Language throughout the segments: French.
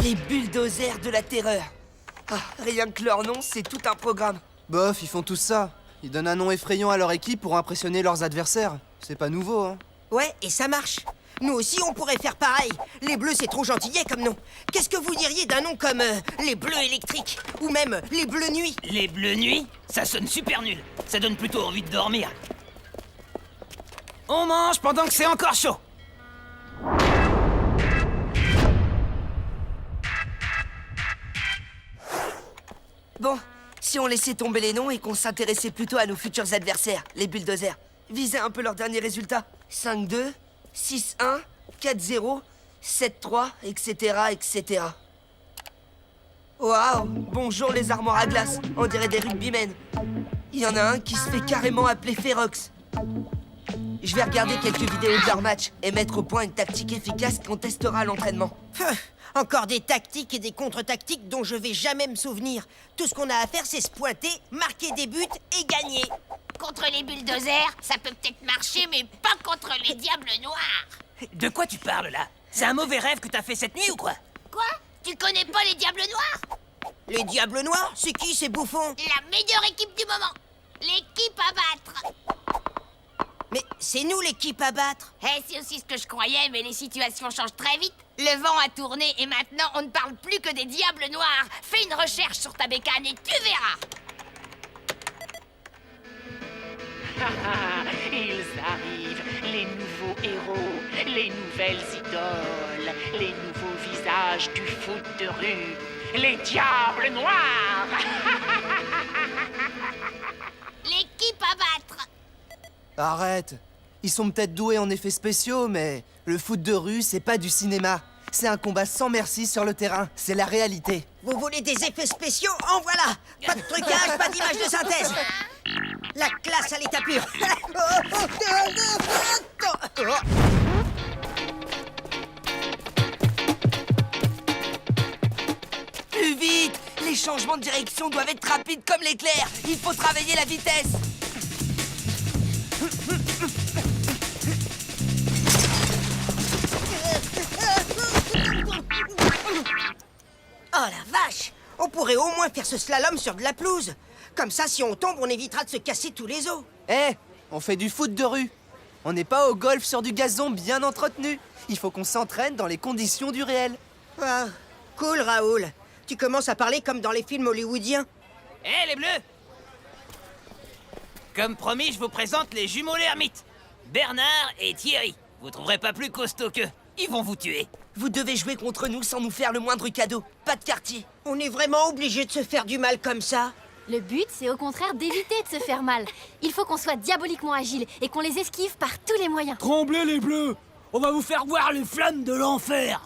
Les bulldozers de la terreur. Ah, rien que leur nom, c'est tout un programme. Bof, ils font tous ça. Ils donnent un nom effrayant à leur équipe pour impressionner leurs adversaires. C'est pas nouveau, hein. Ouais, et ça marche. Nous aussi, on pourrait faire pareil. Les Bleus, c'est trop gentillet comme nom. Qu'est-ce que vous diriez d'un nom comme les Bleus électriques? Ou même les Bleus nuit? Les Bleus nuit? Ça sonne super nul. Ça donne plutôt envie de dormir. On mange pendant que c'est encore chaud. Bon, si on laissait tomber les noms et qu'on s'intéressait plutôt à nos futurs adversaires, les bulldozers. Viser un peu leurs derniers résultats. 5-2, 6-1, 4-0, 7-3, etc., etc. Waouh! Bonjour les armoires à glace, on dirait des rugbymen. Il y en a un qui se fait carrément appeler Ferox. Je vais regarder quelques vidéos de leur match et mettre au point une tactique efficace qu'on testera à l'entraînement. Encore des tactiques et des contre-tactiques dont je vais jamais me souvenir. Tout ce qu'on a à faire, c'est se pointer, marquer des buts et gagner. Contre les bulldozers, ça peut peut-être marcher, mais pas contre les diables noirs. De quoi tu parles là? C'est un mauvais rêve que t'as fait cette nuit ou quoi? Quoi? Tu connais pas les diables noirs? Les Diables Noirs? C'est qui ces bouffons? La meilleure équipe du moment. L'équipe à battre. Mais c'est nous l'équipe à battre. Eh, c'est aussi ce que je croyais, mais les situations changent très vite. Le vent a tourné et maintenant on ne parle plus que des diables noirs. Fais une recherche sur ta bécane et tu verras. Ils arrivent, les nouveaux héros, les nouvelles idoles, les nouveaux visages du foot de rue, les diables noirs. L'équipe à battre. Arrête. Ils sont peut-être doués en effets spéciaux, mais le foot de rue, c'est pas du cinéma. C'est un combat sans merci sur le terrain. C'est la réalité. Vous voulez des effets spéciaux? En voilà. Pas de trucage, pas d'image de synthèse. La classe à l'état pur. Plus vite! Les changements de direction doivent être rapides comme l'éclair. Il faut travailler la vitesse. Oh la vache! On pourrait au moins faire ce slalom sur de la pelouse. Comme ça, si on tombe, on évitera de se casser tous les os. Eh, on fait du foot de rue. On n'est pas au golf sur du gazon bien entretenu. Il faut qu'on s'entraîne dans les conditions du réel. Ah, cool, Raoul. Tu commences à parler comme dans les films hollywoodiens. Eh les Bleus! Comme promis, je vous présente les jumeaux l'ermite. Bernard et Thierry. Vous trouverez pas plus costaud qu'eux. Ils vont vous tuer. Vous devez jouer contre nous sans nous faire le moindre cadeau. Pas de quartier. On est vraiment obligé de se faire du mal comme ça? Le but, c'est au contraire d'éviter de se faire mal. Il faut qu'on soit diaboliquement agile et qu'on les esquive par tous les moyens. Tremblez les Bleus! On va vous faire voir les flammes de l'enfer!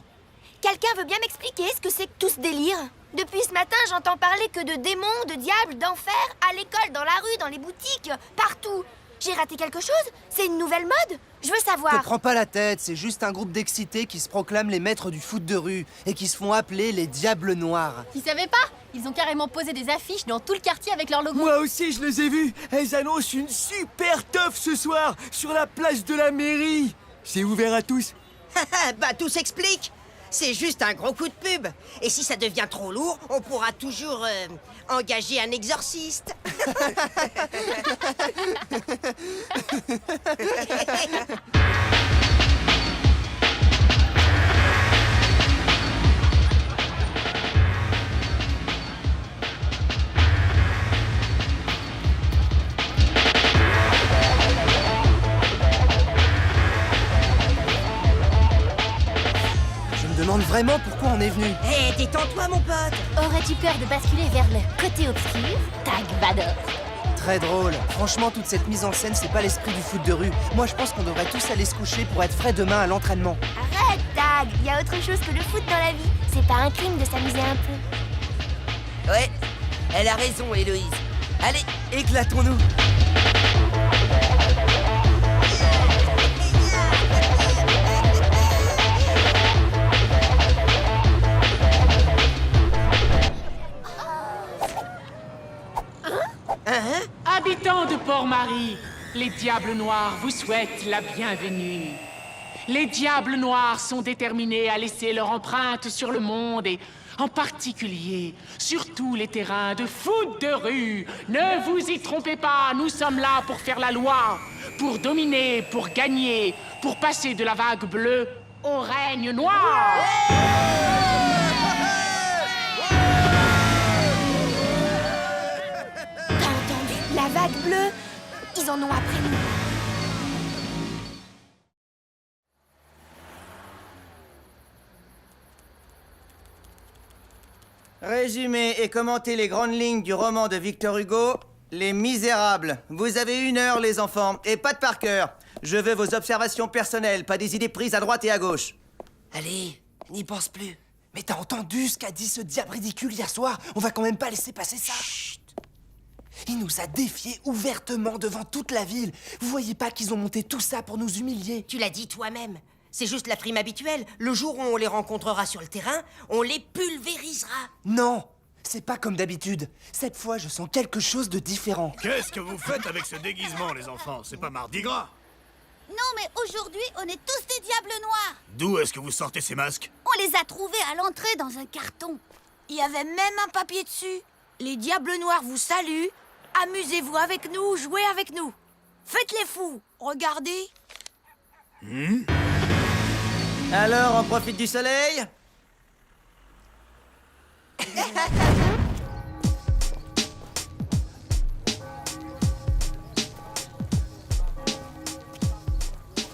Quelqu'un veut bien m'expliquer ce que c'est que tout ce délire? Depuis ce matin, j'entends parler que de démons, de diables, d'enfer, à l'école, dans la rue, dans les boutiques, partout. J'ai raté quelque chose? C'est une nouvelle mode? Je veux Te savoir. prends pas la tête, c'est juste un groupe d'excités qui se proclament les maîtres du foot de rue et qui se font appeler les Diables Noirs. Ils savaient pas? Ils ont carrément posé des affiches dans tout le quartier avec leur logo. Moi aussi, je les ai vus. Elles annoncent une super teuf ce soir sur la place de la mairie. C'est ouvert à tous. Bah, tout s'explique. C'est juste un gros coup de pub. Et si ça devient trop lourd, on pourra toujours engager un exorciste. Je me demande vraiment pourquoi on est venu. Hé, détends-toi, mon pote. Aurais-tu peur de basculer vers le côté obscur? Tag Vador. Très drôle. Franchement, toute cette mise en scène, c'est pas l'esprit du foot de rue. Moi, je pense qu'on devrait tous aller se coucher pour être frais demain à l'entraînement. Arrête, Tag. Il y a autre chose que le foot dans la vie. C'est pas un crime de s'amuser un peu. Ouais, elle a raison, Héloïse. Allez, éclatons-nous. Habitants de Port-Marie, les Diables Noirs vous souhaitent la bienvenue. Les diables noirs sont déterminés à laisser leur empreinte sur le monde et, en particulier, sur tous les terrains de foot de rue. Ne vous y trompez pas, nous sommes là pour faire la loi, pour dominer, pour gagner, pour passer de la vague bleue au règne noir. T'as entendu? La vague bleue, ils en ont après nous. Résumez et commentez les grandes lignes du roman de Victor Hugo, Les Misérables. Vous avez 1 heure, les enfants, et pas de par cœur. Je veux vos observations personnelles, pas des idées prises à droite et à gauche. Allez, n'y pense plus. Mais t'as entendu ce qu'a dit ce diable ridicule hier soir? On va quand même pas laisser passer ça. Chut. Il nous a défiés ouvertement devant toute la ville. Vous voyez pas qu'ils ont monté tout ça pour nous humilier? Tu l'as dit toi-même. C'est juste la prime habituelle. Le jour où on les rencontrera sur le terrain, on les pulvérisera. Non, c'est pas comme d'habitude. Cette fois, je sens quelque chose de différent. Qu'est-ce que vous faites avec ce déguisement, les enfants? C'est pas Mardi Gras? Non, mais aujourd'hui, on est tous des diables noirs. D'où est-ce que vous sortez ces masques? On les a trouvés à l'entrée dans un carton. Il y avait même un papier dessus. Les diables noirs vous saluent. Amusez-vous avec nous, jouez avec nous. Faites les fous. Regardez. Alors, on profite du soleil?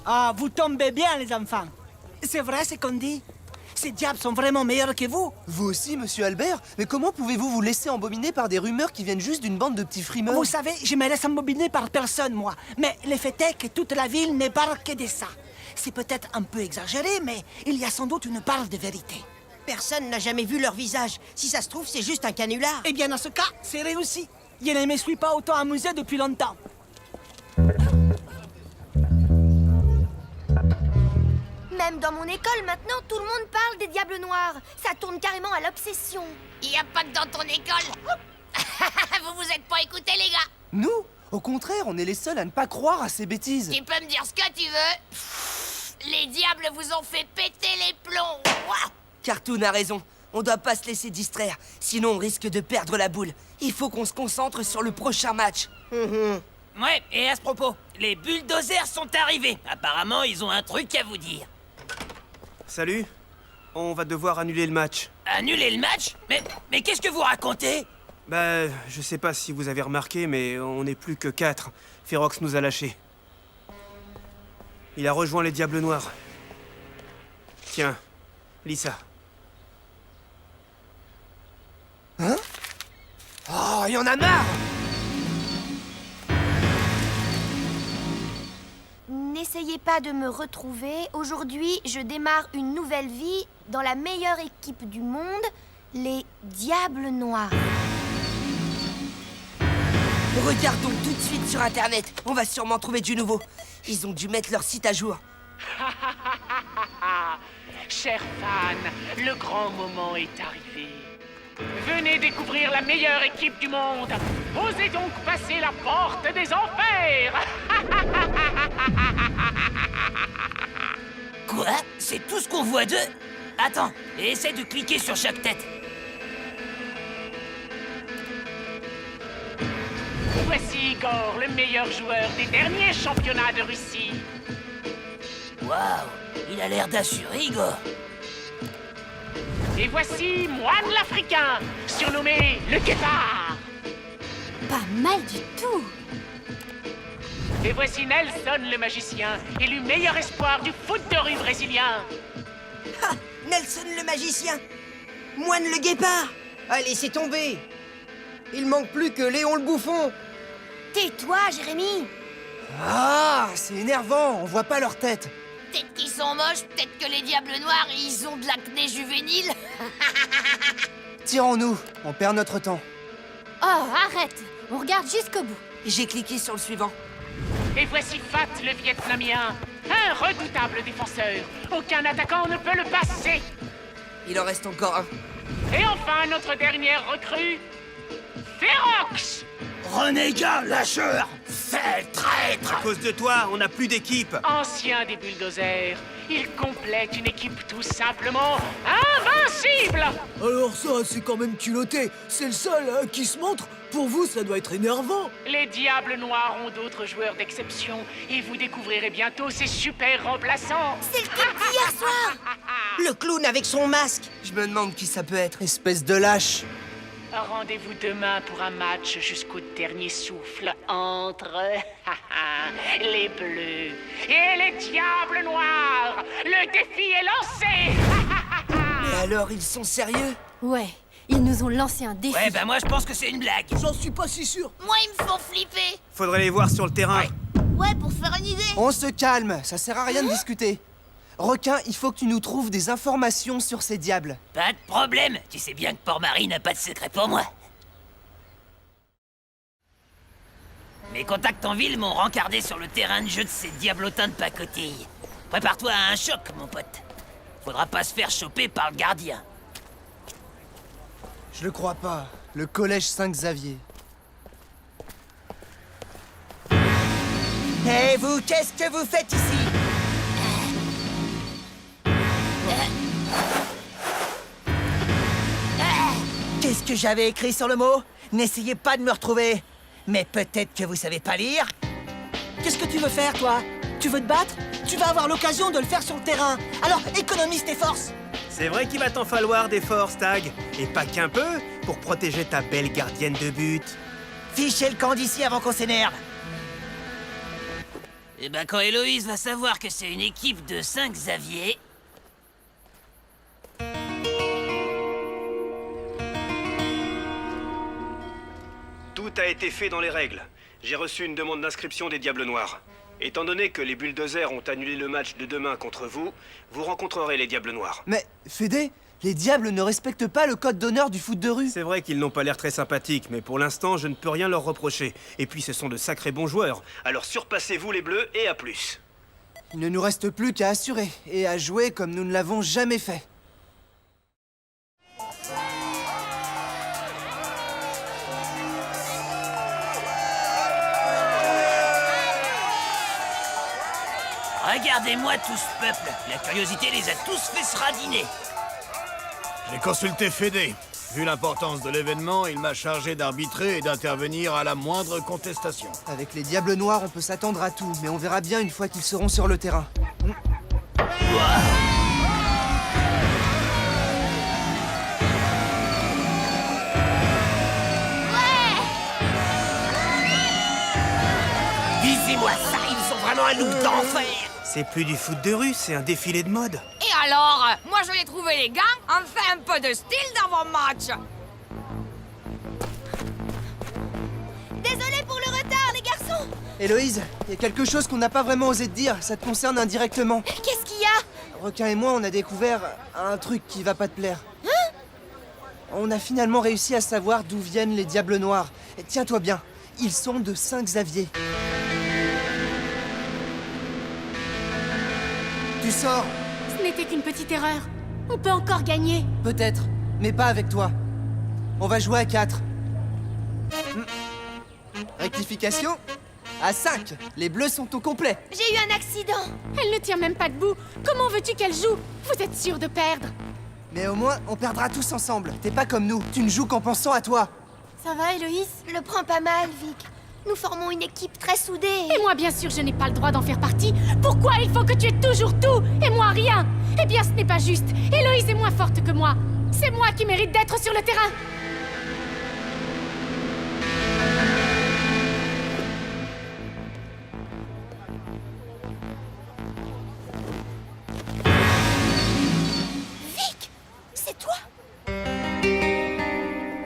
Ah, vous tombez bien, les enfants. C'est vrai ce qu'on dit? Ces diables sont vraiment meilleurs que vous. Vous aussi, monsieur Albert? Mais comment pouvez-vous vous laisser embobiner par des rumeurs qui viennent juste d'une bande de petits frimeurs? Vous savez, je me laisse embobiner par personne, moi. Mais le fait est que toute la ville n'est pas que de ça. C'est peut-être un peu exagéré, mais il y a sans doute une part de vérité. Personne n'a jamais vu leur visage. Si ça se trouve, c'est juste un canular. Eh bien, dans ce cas, c'est réussi. Je ne me suis pas autant amusé depuis longtemps. Même dans mon école, maintenant, tout le monde parle des diables noirs. Ça tourne carrément à l'obsession. Y a pas que dans ton école. Vous vous êtes pas écoutés, les gars. Nous? Au contraire, on est les seuls à ne pas croire à ces bêtises. Tu peux me dire ce que tu veux. Les diables vous ont fait péter les plombs. Ouah. Cartoon a raison. On doit pas se laisser distraire, sinon on risque de perdre la boule. Il faut qu'on se concentre sur le prochain match. Ouais, et à ce propos, les bulldozers sont arrivés. Apparemment, ils ont un truc à vous dire. Salut. On va devoir annuler le match. Annuler le match? Mais qu'est-ce que vous racontez? Bah, je sais pas si vous avez remarqué, mais on n'est plus que 4. Ferox nous a lâchés. Il a rejoint les Diables Noirs. Tiens, lis ça. Hein? Oh, il y en a marre! N'essayez pas de me retrouver. Aujourd'hui, je démarre une nouvelle vie dans la meilleure équipe du monde, les Diables Noirs. Regardons tout de suite sur Internet. On va sûrement trouver du nouveau. Ils ont dû mettre leur site à jour. Chers fans, le grand moment est arrivé. Venez découvrir la meilleure équipe du monde. Osez donc passer la porte des enfers. Quoi? C'est tout ce qu'on voit d'eux? Attends, essaie de cliquer sur chaque tête. Voici Igor, le meilleur joueur des derniers championnats de Russie. Waouh, il a l'air d'assurer, Igor. Et voici Moine l'Africain, surnommé le Guépard. Pas mal du tout. Et voici Nelson le magicien, élu meilleur espoir du foot de rue brésilien. Ha! Nelson le magicien. Moine le guépard. Allez, c'est tombé. Il manque plus que Léon le bouffon. Tais-toi, Jérémy. Ah, c'est énervant, on voit pas leur tête. Peut-être qu'ils sont moches, peut-être que les diables noirs, ils ont de l'acné juvénile. Tirons-nous, on perd notre temps. Oh, arrête. On regarde jusqu'au bout. J'ai cliqué sur le suivant. Et voici Fat le Vietnamien, un redoutable défenseur. Aucun attaquant ne peut le passer. Il en reste encore un. Et enfin, notre dernière recrue, Ferox. Renégat, lâcheur, sale traître! À cause de toi, on n'a plus d'équipe. Ancien des bulldozers, Il complète une équipe tout simplement invincible. Alors ça, c'est quand même culotté. C'est le seul qui se montre. Pour vous, ça doit être énervant. Les Diables Noirs ont d'autres joueurs d'exception et vous découvrirez bientôt ces super remplaçants. C'est le type d'hier soir. Le clown avec son masque. Je me demande qui ça peut être. Espèce de lâche. Rendez-vous demain pour un match jusqu'au dernier souffle entre les Bleus et les Diables Noirs. Le défi est lancé. Mais alors, ils sont sérieux? Ouais, ils nous ont lancé un défi. Ouais, bah moi je pense que c'est une blague. J'en suis pas si sûr. Moi, ils me font flipper. Faudrait les voir sur le terrain. Ouais, pour faire une idée. On se calme, ça sert à rien de discuter. Requin, il faut que tu nous trouves des informations sur ces diables. Pas de problème. Tu sais bien que Port-Marie n'a pas de secret pour moi. Mes contacts en ville m'ont rencardé sur le terrain de jeu de ces diablotins de pacotille. Prépare-toi à un choc, mon pote. Faudra pas se faire choper par le gardien. Je le crois pas. Le collège Saint-Xavier. Hé, vous, qu'est-ce que vous faites ici? Qu'est-ce que j'avais écrit sur le mot? N'essayez pas de me retrouver. Mais peut-être que vous savez pas lire? Qu'est-ce que tu veux faire, toi? Tu veux te battre? Tu vas avoir l'occasion de le faire sur le terrain. Alors, économise tes forces. C'est vrai qu'il va t'en falloir des forces, Tag. Et pas qu'un peu, pour protéger ta belle gardienne de but. Fichez le camp d'ici avant qu'on s'énerve. Et ben quand Héloïse va savoir que c'est une équipe de Saint-Xavier... Tout a été fait dans les règles. J'ai reçu une demande d'inscription des Diables Noirs. Étant donné que les Bulldozers ont annulé le match de demain contre vous, vous rencontrerez les Diables Noirs. Mais, Fédé, les diables ne respectent pas le code d'honneur du foot de rue. C'est vrai qu'ils n'ont pas l'air très sympathiques, mais pour l'instant, je ne peux rien leur reprocher. Et puis, ce sont de sacrés bons joueurs. Alors surpassez-vous les Bleus et à plus. Il ne nous reste plus qu'à assurer et à jouer comme nous ne l'avons jamais fait. Regardez-moi tout ce peuple. La curiosité les a tous fait se radiner. J'ai consulté Fédé. Vu l'importance de l'événement, il m'a chargé d'arbitrer et d'intervenir à la moindre contestation. Avec les Diables Noirs, on peut s'attendre à tout, mais on verra bien une fois qu'ils seront sur le terrain. Visez-moi ça, ils ont vraiment un look d'enfer. C'est plus du foot de rue, c'est un défilé de mode. Et alors, moi je vais trouver les gants, enfin un peu de style dans vos matchs. Désolé pour le retard, les garçons. Héloïse, il y a quelque chose qu'on n'a pas vraiment osé te dire, ça te concerne indirectement. Qu'est-ce qu'il y a? Requin et moi, on a découvert un truc qui va pas te plaire. On a finalement réussi à savoir d'où viennent les Diables Noirs. Et tiens-toi bien, ils sont de Saint-Xavier. Tu sors? Ce n'était qu'une petite erreur. On peut encore gagner. Peut-être, mais pas avec toi. On va jouer à 4. Rectification? À 5. Les bleus sont au complet. J'ai eu un accident. Elle ne tient même pas debout. Comment veux-tu qu'elle joue? Vous êtes sûr de perdre? Mais au moins, on perdra tous ensemble. T'es pas comme nous, tu ne joues qu'en pensant à toi. Ça va, Héloïse? Le prends pas mal, Vic. Nous formons une équipe très soudée. Et moi, bien sûr, je n'ai pas le droit d'en faire partie. Pourquoi il faut que tu aies toujours tout et moi rien? Eh bien, ce n'est pas juste. Héloïse est moins forte que moi. C'est moi qui mérite d'être sur le terrain. Vic, c'est toi?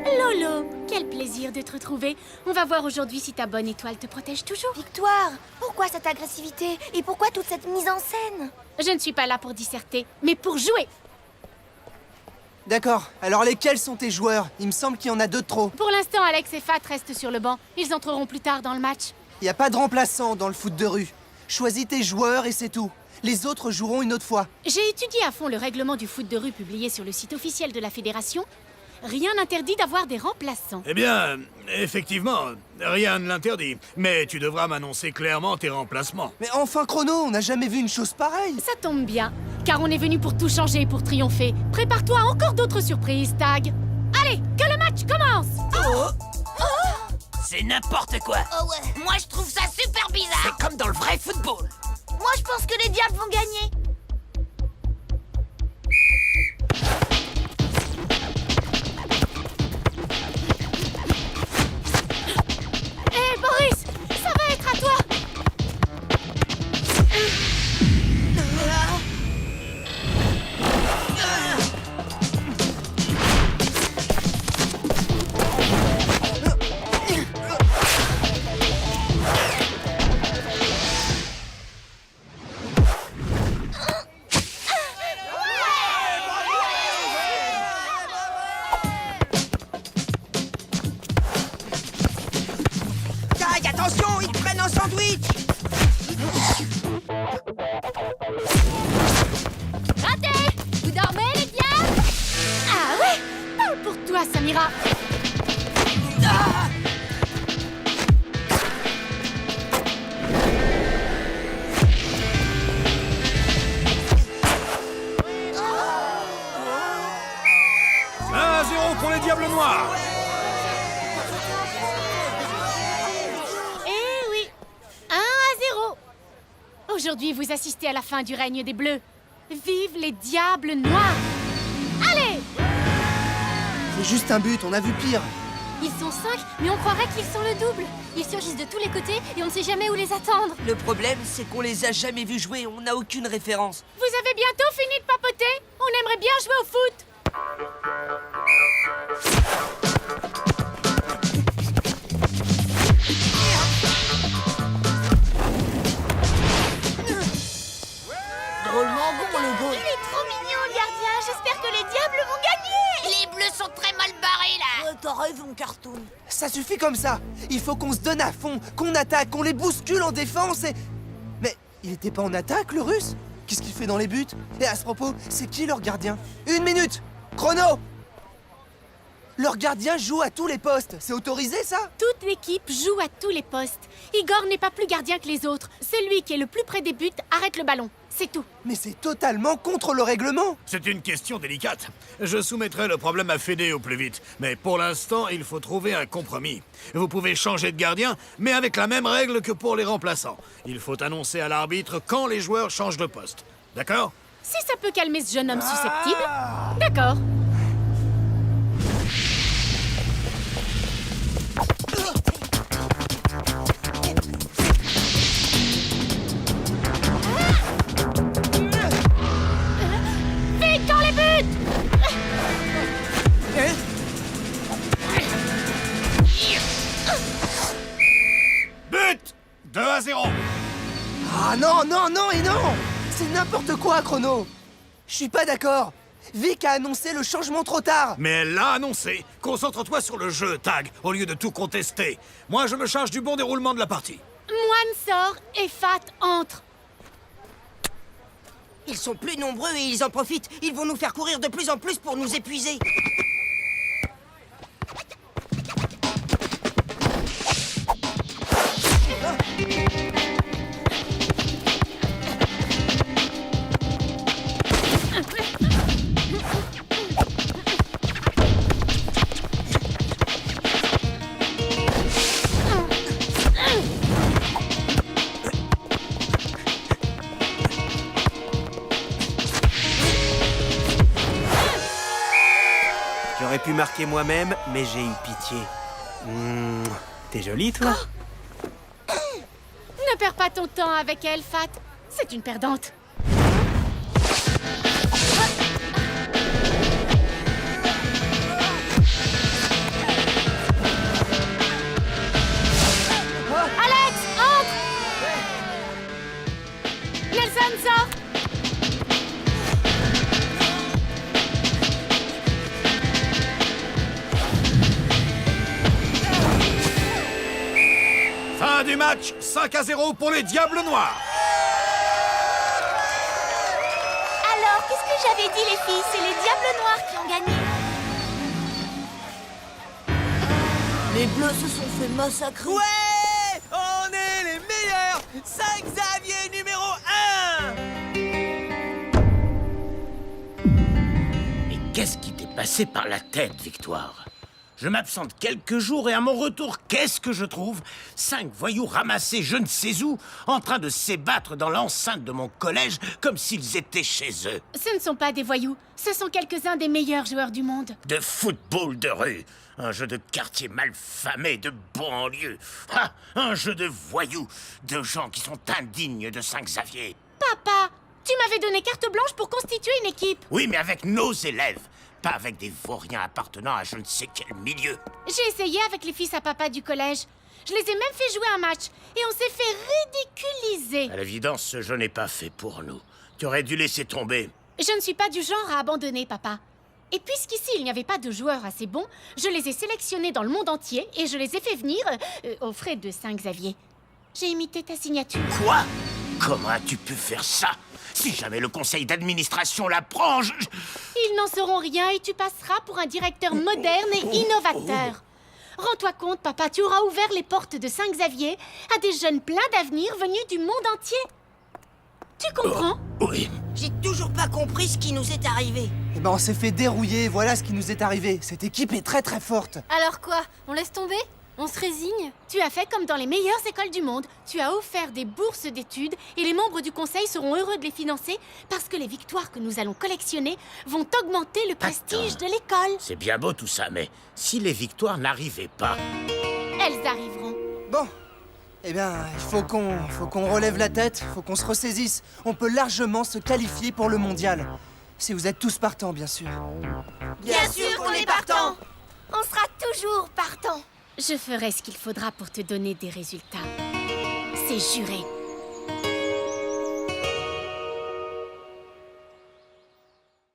Lolo, quel plaisir de te retrouver. On va voir aujourd'hui si ta bonne étoile te protège toujours. Victoire, pourquoi cette agressivité? Et pourquoi toute cette mise en scène? Je ne suis pas là pour disserter, mais pour jouer. D'accord, alors lesquels sont tes joueurs? Il me semble qu'il y en a 2 de trop. Pour l'instant, Alex et Fat restent sur le banc. Ils entreront plus tard dans le match. Il n'y a pas de remplaçant dans le foot de rue. Choisis tes joueurs et c'est tout. Les autres joueront une autre fois. J'ai étudié à fond le règlement du foot de rue publié sur le site officiel de la Fédération. rien n'interdit d'avoir des remplaçants. Eh bien, effectivement, rien ne l'interdit. Mais tu devras m'annoncer clairement tes remplacements. Mais enfin, Chrono, on n'a jamais vu une chose pareille. Ça tombe bien, car on est venu pour tout changer et pour triompher. Prépare-toi à encore d'autres surprises, Tag. Allez, que le match commence! C'est n'importe quoi. Oh ouais, moi je trouve ça super bizarre. C'est comme dans le vrai football. Moi, je pense que les diables vont gagner. Hé, Boris, ça va être à toi! Tag, attention, ils te prennent un sandwich. Raté! Vous dormez, les diables? Ah ouais? Parle pour toi, Samira. Ah 1-0 pour les Diables Noirs. Eh oui, 1-0. Aujourd'hui, vous assistez à la fin du règne des Bleus. Vive les Diables Noirs! Allez! C'est juste un but, on a vu pire. Ils sont 5, mais on croirait qu'ils sont le double. Ils surgissent de tous les côtés et on ne sait jamais où les attendre. Le problème, c'est qu'on les a jamais vus jouer, on n'a aucune référence. Vous avez bientôt fini de papoter? On aimerait bien jouer au foot. Drôlement bon, le goal. Il est trop mignon, le gardien. J'espère que les diables vont gagner. Les bleus sont très mal barrés là. T'as raison, Cartoon. Ça suffit comme ça. Il faut qu'on se donne à fond, qu'on attaque, qu'on les bouscule en défense et... Mais il était pas en attaque, le Russe? Qu'est-ce qu'il fait dans les buts? Et à ce propos, c'est qui leur gardien? 1 minute! Chrono! Leur gardien joue à tous les postes. C'est autorisé, ça? Toute l'équipe joue à tous les postes. Igor n'est pas plus gardien que les autres. Celui qui est le plus près des buts arrête le ballon. C'est tout. Mais c'est totalement contre le règlement. C'est une question délicate. Je soumettrai le problème à Fédé au plus vite. Mais pour l'instant, il faut trouver un compromis. Vous pouvez changer de gardien, mais avec la même règle que pour les remplaçants. Il faut annoncer à l'arbitre quand les joueurs changent de poste. D'accord? Si ça peut calmer ce jeune homme susceptible. D'accord. Vite dans les buts! But! 2-0. Ah non, non, non et non! C'est n'importe quoi, Chrono! Je suis pas d'accord. Vic a annoncé le changement trop tard. Mais elle l'a annoncé. Concentre-toi sur le jeu, Tag, au lieu de tout contester. Moi, je me charge du bon déroulement de la partie. Moine sort et Fat entre. Ils sont plus nombreux et ils en profitent. Ils vont nous faire courir de plus en plus pour nous épuiser. J'aurais pu marquer moi-même, mais j'ai eu pitié. T'es jolie, toi? Ne perds pas ton temps avec elle, Fat. C'est une perdante. Alex, entre! Nelson, sort! Fin du match, 5-0 pour les Diables Noirs. Alors, qu'est-ce que j'avais dit, les filles? C'est les diables noirs qui ont gagné. Les Bleus se sont fait massacrer. Ouais! On est les meilleurs! Saint-Xavier numéro 1! Mais qu'est-ce qui t'est passé par la tête, Victoire? Je m'absente quelques jours et à mon retour, qu'est-ce que je trouve? 5 voyous ramassés je ne sais où, en train de s'ébattre dans l'enceinte de mon collège comme s'ils étaient chez eux. Ce ne sont pas des voyous, ce sont quelques-uns des meilleurs joueurs du monde. De football de rue, un jeu de quartier malfamé de banlieue. Ah, un jeu de voyous, de gens qui sont indignes de Saint-Xavier. Papa, tu m'avais donné carte blanche pour constituer une équipe. Oui, mais avec nos élèves, pas avec des vauriens appartenant à je ne sais quel milieu. J'ai essayé avec les fils à papa du collège. Je les ai même fait jouer un match et on s'est fait ridiculiser. À l'évidence, ce jeu n'est pas fait pour nous. Tu aurais dû laisser tomber. Je ne suis pas du genre à abandonner, papa. Et puisqu'ici il n'y avait pas de joueurs assez bons, je les ai sélectionnés dans le monde entier et je les ai fait venir aux frais de Saint-Xavier. J'ai imité ta signature. Quoi? Comment as-tu pu faire ça? Si jamais le conseil d'administration l'apprend, Ils n'en sauront rien et tu passeras pour un directeur moderne et innovateur. Rends-toi compte, papa, tu auras ouvert les portes de Saint-Xavier à des jeunes pleins d'avenir venus du monde entier. Tu comprends? Oui. J'ai toujours pas compris ce qui nous est arrivé. Eh ben on s'est fait dérouiller, voilà ce qui nous est arrivé. Cette équipe est très très forte. Alors quoi? On laisse tomber? On se résigne? Tu as fait comme dans les meilleures écoles du monde. Tu as offert des bourses d'études et les membres du conseil seront heureux de les financer parce que les victoires que nous allons collectionner vont augmenter le prestige de l'école. C'est bien beau tout ça, mais si les victoires n'arrivaient pas... Elles arriveront. Bon, eh bien, il faut qu'on relève la tête, faut qu'on se ressaisisse. On peut largement se qualifier pour le mondial. Si vous êtes tous partants, bien sûr. Bien sûr qu'on est partants! On sera toujours partants! Je ferai ce qu'il faudra pour te donner des résultats. C'est juré.